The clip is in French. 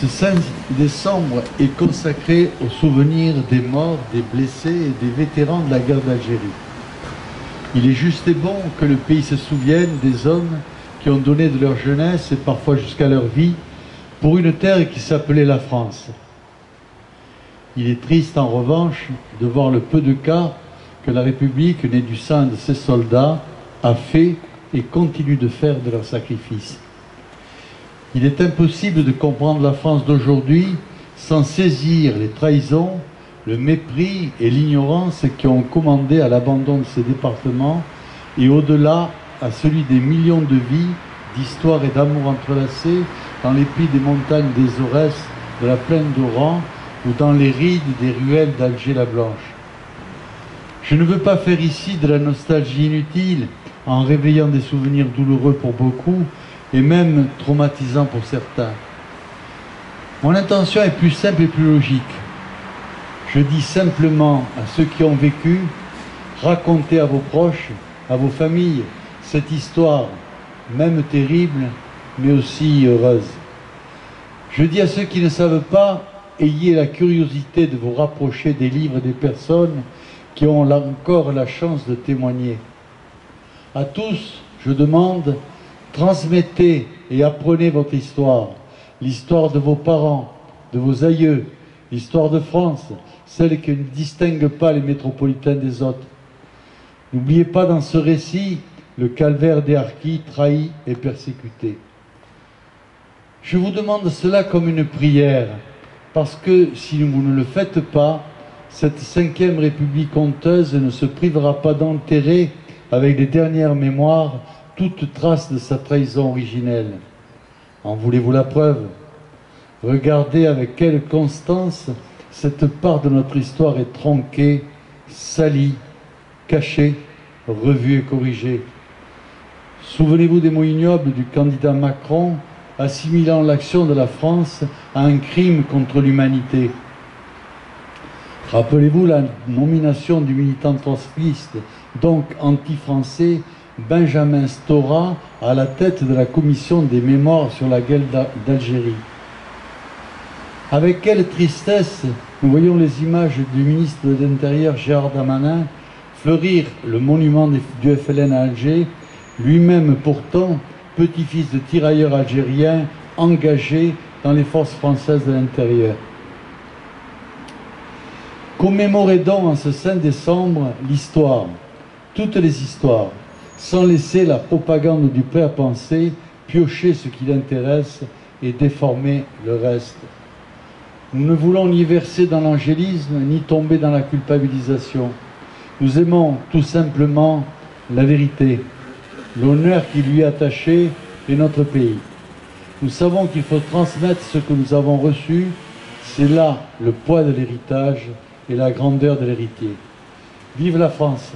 Ce 5 décembre est consacré au souvenir des morts, des blessés et des vétérans de la guerre d'Algérie. Il est juste et bon que le pays se souvienne des hommes qui ont donné de leur jeunesse et parfois jusqu'à leur vie pour une terre qui s'appelait la France. Il est triste en revanche de voir le peu de cas que la République, née du sang de ses soldats, a fait et continue de faire de leurs sacrifices. Il est impossible de comprendre la France d'aujourd'hui sans saisir les trahisons, le mépris et l'ignorance qui ont commandé à l'abandon de ces départements et au-delà à celui des millions de vies, d'histoires et d'amour entrelacés dans les plis des montagnes des Aurès, de la plaine d'Oran ou dans les rides des ruelles d'Alger-la-Blanche. Je ne veux pas faire ici de la nostalgie inutile en réveillant des souvenirs douloureux pour beaucoup et même traumatisants pour certains. Mon intention est plus simple et plus logique. Je dis simplement à ceux qui ont vécu, racontez à vos proches, à vos familles, cette histoire, même terrible, mais aussi heureuse. Je dis à ceux qui ne savent pas, ayez la curiosité de vous rapprocher des livres des personnes qui ont là encore la chance de témoigner. À tous, je demande, transmettez et apprenez votre histoire, l'histoire de vos parents, de vos aïeux, l'histoire de France, celle qui ne distingue pas les métropolitains des autres. N'oubliez pas dans ce récit le calvaire des harkis trahis et persécutés. Je vous demande cela comme une prière, parce que si vous ne le faites pas, cette 5e République honteuse ne se privera pas d'enterrer avec les dernières mémoires toute trace de sa trahison originelle. En voulez-vous la preuve? Regardez avec quelle constance cette part de notre histoire est tronquée, salie, cachée, revue et corrigée. Souvenez-vous des mots ignobles du candidat Macron assimilant l'action de la France à un crime contre l'humanité. Rappelez-vous la nomination du militant trotskiste, donc anti-français, Benjamin Stora, à la tête de la commission des mémoires sur la guerre d'Algérie. Avec quelle tristesse nous voyons les images du ministre de l'Intérieur Gérard Darmanin fleurir le monument du FLN à Alger, lui-même pourtant petit-fils de tirailleurs algériens engagés dans les forces françaises de l'intérieur. Commémorez donc en ce 5 décembre l'histoire, toutes les histoires, sans laisser la propagande du prêt à penser piocher ce qui l'intéresse et déformer le reste. Nous ne voulons ni verser dans l'angélisme, ni tomber dans la culpabilisation. Nous aimons tout simplement la vérité, l'honneur qui lui est attaché et notre pays. Nous savons qu'il faut transmettre ce que nous avons reçu, c'est là le poids de l'héritage et la grandeur de l'héritier. Vive la France!